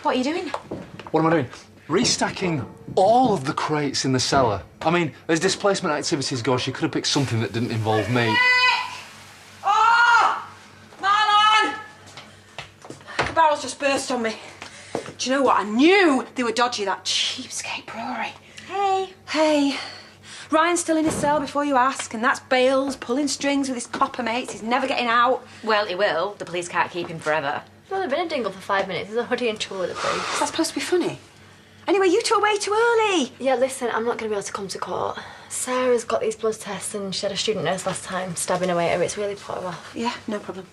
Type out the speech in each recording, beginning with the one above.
What are you doing? What am I doing? Restacking all of the crates in the cellar. I mean, as displacement activities go, she could have picked something that didn't involve me. Oh! Marlon! The barrel's just burst on me. Do you know what? I knew they were dodgy, that cheapskate brewery. Hey. Hey. Ryan's still in his cell before you ask, and that's Bales pulling strings with his copper mates. He's never getting out. Well, he will. The police can't keep him forever. Well, they've been a dingle for 5 minutes. He's already in trouble with the police. Is that supposed to be funny? Anyway, you two are way too early. Yeah, listen, I'm not going to be able to come to court. Sarah's got these blood tests and she had a student nurse last time stabbing away at her. It's really put her off. Yeah, no problem.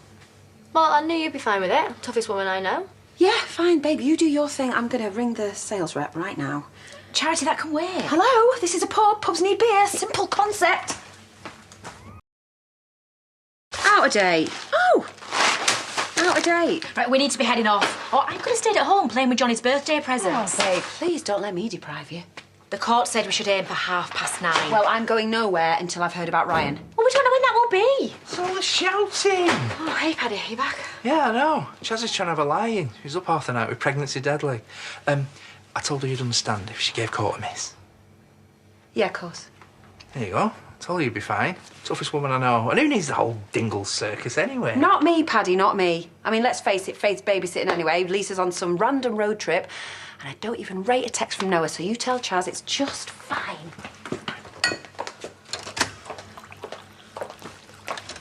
Well, I knew you'd be fine with it. Toughest woman I know. Yeah, fine, babe. You do your thing. I'm going to ring the sales rep right now. Charity, that can wait. Hello? This is a pub. Pubs need beer. Simple concept. Out of date. Oh! Out of date. Right, we need to be heading off. Oh, I could have stayed at home playing with Johnny's birthday presents. Oh, babe, please don't let me deprive you. The court said we should aim for 9:30. Well, I'm going nowhere until I've heard about Ryan. Well, we don't know when that will be. So all the shouting. Oh, hey, Paddy, are you back? Yeah, I know. Chaz is trying to have a lie-in. She was up half the night with pregnancy deadly. I told her you'd understand if she gave court a miss. Yeah, of course. There you go. I told her you'd be fine. Toughest woman I know. And who needs the whole dingle circus anyway? Not me, Paddy, not me. I mean, let's face it, Faith's babysitting anyway. Lisa's on some random road trip. And I don't even rate a text from Noah, so you tell Chaz it's just fine.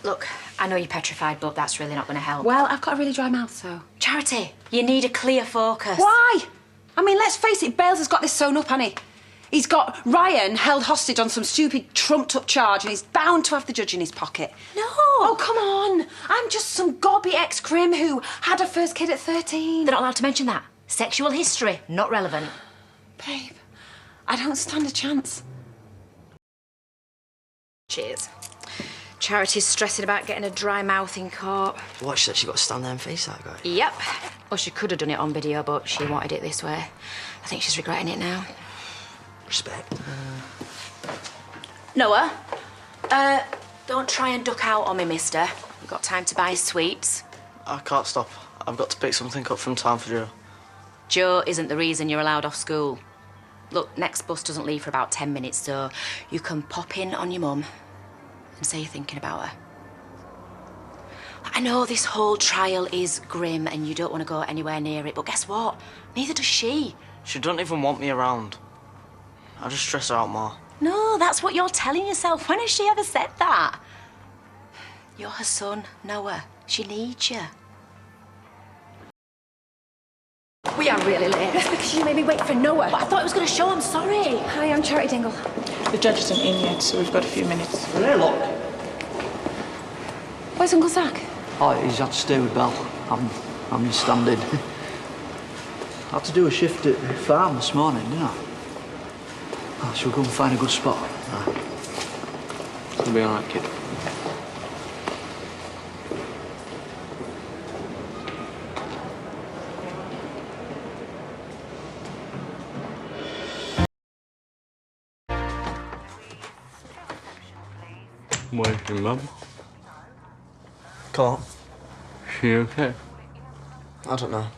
Look, I know you're petrified, but that's really not going to help. Well, I've got a really dry mouth, so... Charity, you need a clear focus. Why? I mean, let's face it, Bales has got this sewn up, hasn't he? He's got Ryan held hostage on some stupid trumped-up charge and he's bound to have the judge in his pocket. No! Oh, come on! I'm just some gobby ex-crim who had her first kid at 13. They're not allowed to mention that. Sexual history, not relevant. Babe, I don't stand a chance. Cheers. Charity's stressing about getting a dry mouth in court. What, she said she got to stand there and face that guy? Yep. Well, she could have done it on video, but she wanted it this way. I think she's regretting it now. Respect. Noah, don't try and duck out on me, mister. You've got time to buy sweets. I can't stop. I've got to pick something up from town for Joe. Joe isn't the reason you're allowed off school. Look, next bus doesn't leave for about 10 minutes, so you can pop in on your mum and say you're thinking about her. I know this whole trial is grim and you don't want to go anywhere near it, but guess what? Neither does she. She doesn't even want me around. I just stress her out more. No, that's what you're telling yourself. When has she ever said that? You're her son, Noah. She needs you. We are really late. That's because you made me wait for Noah. But I thought it was going to show. I'm sorry. Hi, I'm Charity Dingle. The judge isn't in yet, so we've got a few minutes. Hey, look. Where's Uncle Zach? Oh, he's had to stay with Belle. I'm his stand-in. Had to do a shift at the farm this morning, didn't I? Oh, shall we go and find a good spot? It'll be all right, kid. Where's your mum? Court? She okay? I don't know.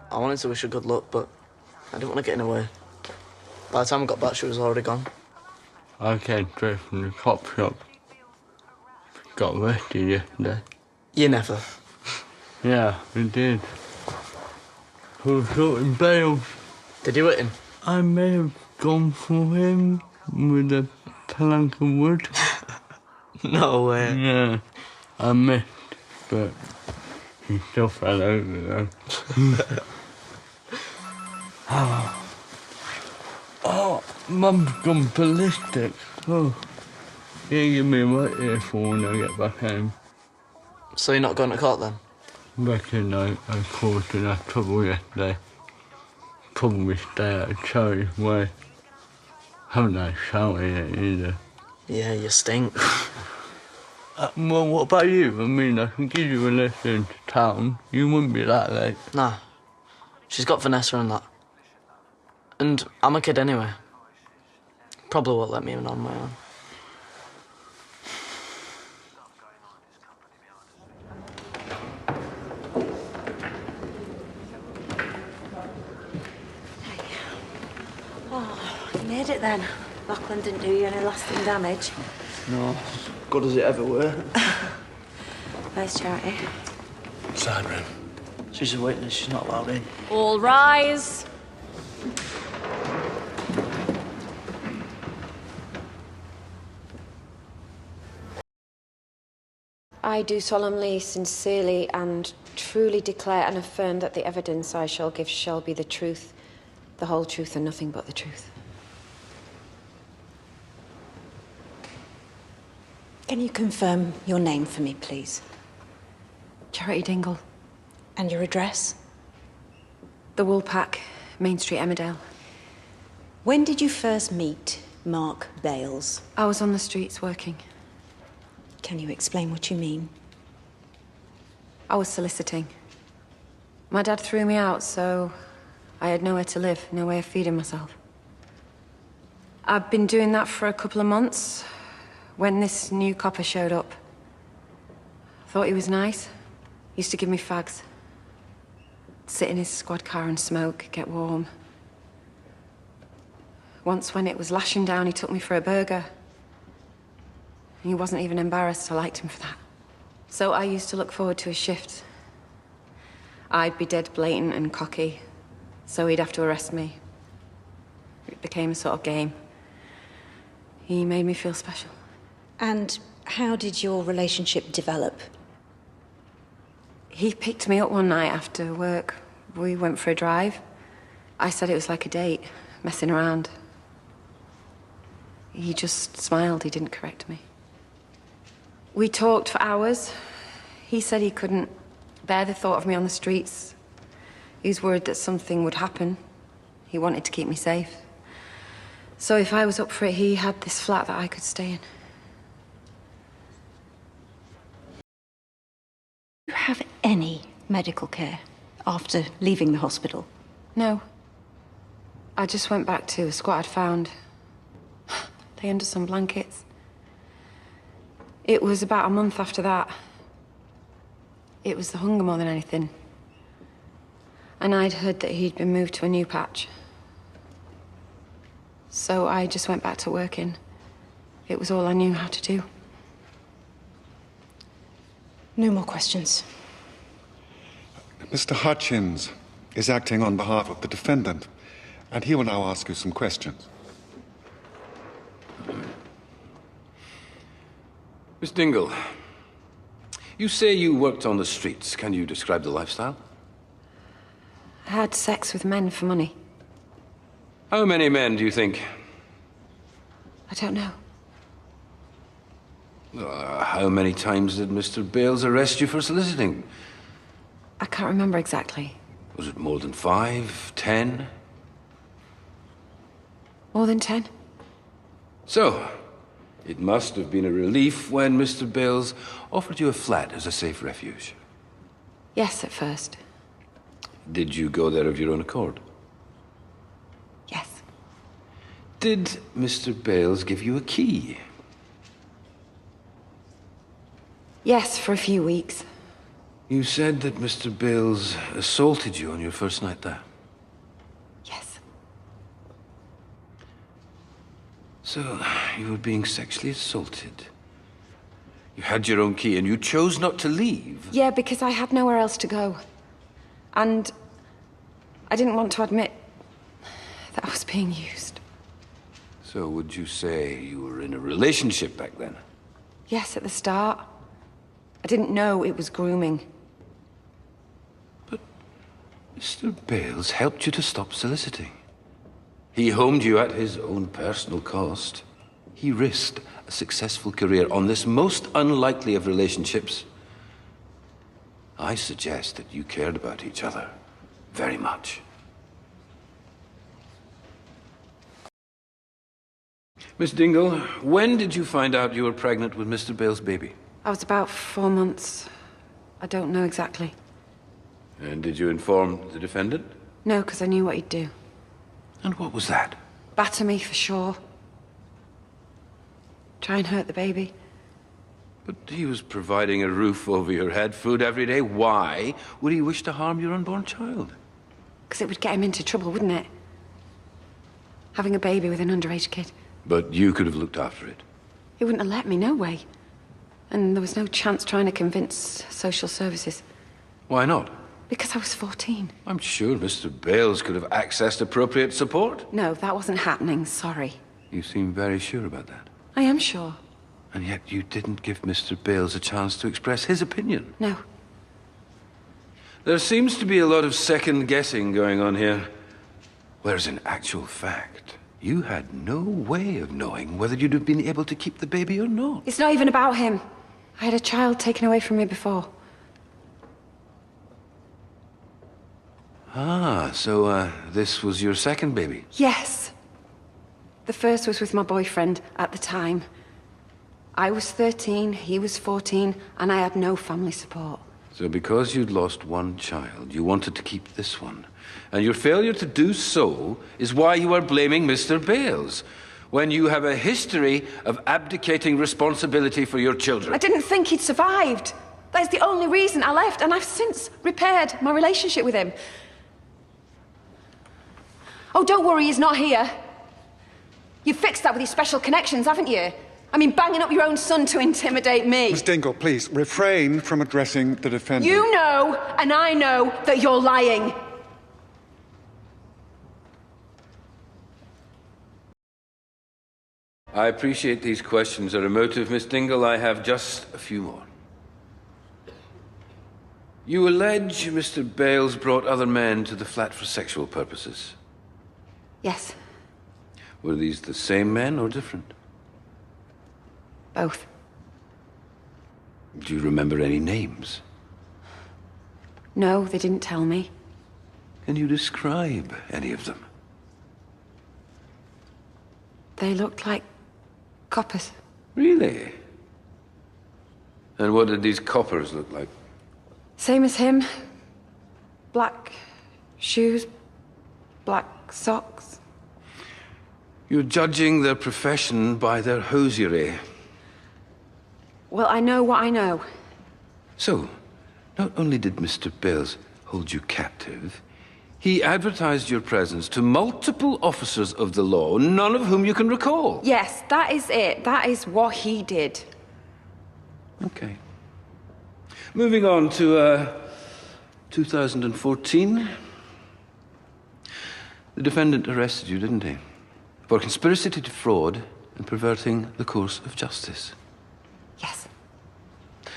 I wanted to wish her good luck, but I didn't want to get in her way. By the time I got back, she was already gone. I came straight from the cop shop. Got arrested yesterday. You never. Yeah, we did. For shooting Bales. Did you hit him? I may have gone for him with a plank of wood. No way. Yeah, I missed, but he still fell over though. Oh, Mum's gone ballistic. Oh, yeah, give me a right earful when I get back home. So you're not going to court then? Reckon I caused enough trouble yesterday. Probably stay out of Cherry's way. Haven't I shouted yet either. Yeah, you stink. Well, what about you? I mean, I can give you a lift into town. You wouldn't be that late. Nah. She's got Vanessa and that. And I'm a kid anyway. Probably won't let me in on my own. did it then? Lachlan didn't do you any lasting damage. No, as good as it ever were. Where's Charity? Side room. She's a witness, she's not allowed in. All rise. I do solemnly, sincerely, and truly declare and affirm that the evidence I shall give shall be the truth, the whole truth, and nothing but the truth. Can you confirm your name for me, please? Charity Dingle. And your address? The Woolpack, Main Street, Emmerdale. When did you first meet Mark Bales? I was on the streets working. Can you explain what you mean? I was soliciting. My dad threw me out, so I had nowhere to live, no way of feeding myself. I've been doing that for a couple of months when this new copper showed up. Thought he was nice. Used to give me fags. Sit in his squad car and smoke, get warm. Once when it was lashing down, he took me for a burger. He wasn't even embarrassed. I liked him for that. So I used to look forward to his shifts. I'd be dead blatant and cocky, so he'd have to arrest me. It became a sort of game. He made me feel special. And how did your relationship develop? He picked me up one night after work. We went for a drive. I said it was like a date, messing around. He just smiled. He didn't correct me. We talked for hours. He said he couldn't bear the thought of me on the streets. He was worried that something would happen. He wanted to keep me safe. So if I was up for it, he had this flat that I could stay in. Do you have any medical care after leaving the hospital? No. I just went back to a squat I'd found. Lay under some blankets. It was about a month after that. It was the hunger more than anything. And I'd heard that he'd been moved to a new patch. So I just went back to working. It was all I knew how to do. No more questions. Mr. Hutchins is acting on behalf of the defendant, and he will now ask you some questions. Miss Dingle, you say you worked on the streets. Can you describe the lifestyle? I had sex with men for money. How many men do you think? I don't know. How many times did Mr. Bales arrest you for soliciting? I can't remember exactly. Was it more than 5, 10? More than 10? So, it must have been a relief when Mr. Bales offered you a flat as a safe refuge. Yes, at first. Did you go there of your own accord? Yes. Did Mr. Bales give you a key? Yes, for a few weeks. You said that Mr. Bales assaulted you on your first night there. Yes. So, you were being sexually assaulted. You had your own key and you chose not to leave. Yeah, because I had nowhere else to go. And I didn't want to admit that I was being used. So, would you say you were in a relationship back then? Yes, at the start. I didn't know it was grooming. But Mr. Bales helped you to stop soliciting. He homed you at his own personal cost. He risked a successful career on this most unlikely of relationships. I suggest that you cared about each other very much. Miss Dingle, when did you find out you were pregnant with Mr. Bale's baby? I was about 4 months. I don't know exactly. And did you inform the defendant? No, because I knew what he'd do. And what was that? Batter me, for sure. Try and hurt the baby. But he was providing a roof over your head, food every day. Why would he wish to harm your unborn child? Because it would get him into trouble, wouldn't it? having a baby with an underage kid. But you could have looked after it. He wouldn't have let me, no way. And there was no chance trying to convince social services. Why not? Because I was 14. I'm sure Mr. Bales could have accessed appropriate support. No, that wasn't happening, sorry. You seem very sure about that. I am sure. And yet you didn't give Mr. Bales a chance to express his opinion. No. There seems to be a lot of second-guessing going on here. Whereas in actual fact, you had no way of knowing whether you'd have been able to keep the baby or not. It's not even about him. I had a child taken away from me before. Ah, so this was your second baby? Yes. The first was with my boyfriend at the time. I was 13, he was 14, and I had no family support. So because you'd lost one child, you wanted to keep this one. And your failure to do so is why you are blaming Mr. Bales, when you have a history of abdicating responsibility for your children. I didn't think he'd survived. That's the only reason I left, and I've since repaired my relationship with him. Oh, don't worry, he's not here. You've fixed that with your special connections, haven't you? I mean, banging up your own son to intimidate me. Miss Dingle, please, refrain from addressing the defendant. You know, and I know, that you're lying. I appreciate these questions are emotive, Miss Dingle. I have just a few more. You allege Mr. Bales brought other men to the flat for sexual purposes. Yes. Were these the same men or different? Both. Do you remember any names? No, they didn't tell me. Can you describe any of them? They looked like coppers. Really? And what did these coppers look like? Same as him. Black shoes, black socks. You're judging their profession by their hosiery. Well, I know what I know. So, not only did Mr. Bales hold you captive, he advertised your presence to multiple officers of the law, none of whom you can recall. Yes, that is it. That is what he did. Okay. Moving on to 2014. The defendant arrested you, didn't he? For conspiracy to defraud and perverting the course of justice. Yes.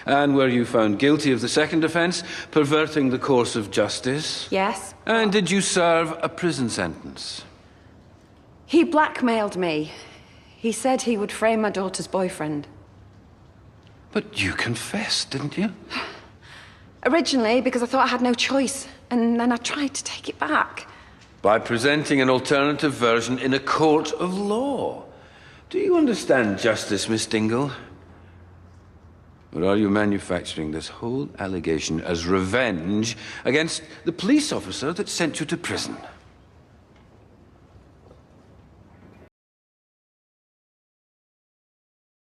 And were you found guilty of the second offence, perverting the course of justice? Yes. And did you serve a prison sentence? He blackmailed me. He said he would frame my daughter's boyfriend. But you confessed, didn't you? Originally, because I thought I had no choice. And then I tried to take it back. By presenting an alternative version in a court of law. Do you understand justice, Miss Dingle? Or are you manufacturing this whole allegation as revenge against the police officer that sent you to prison?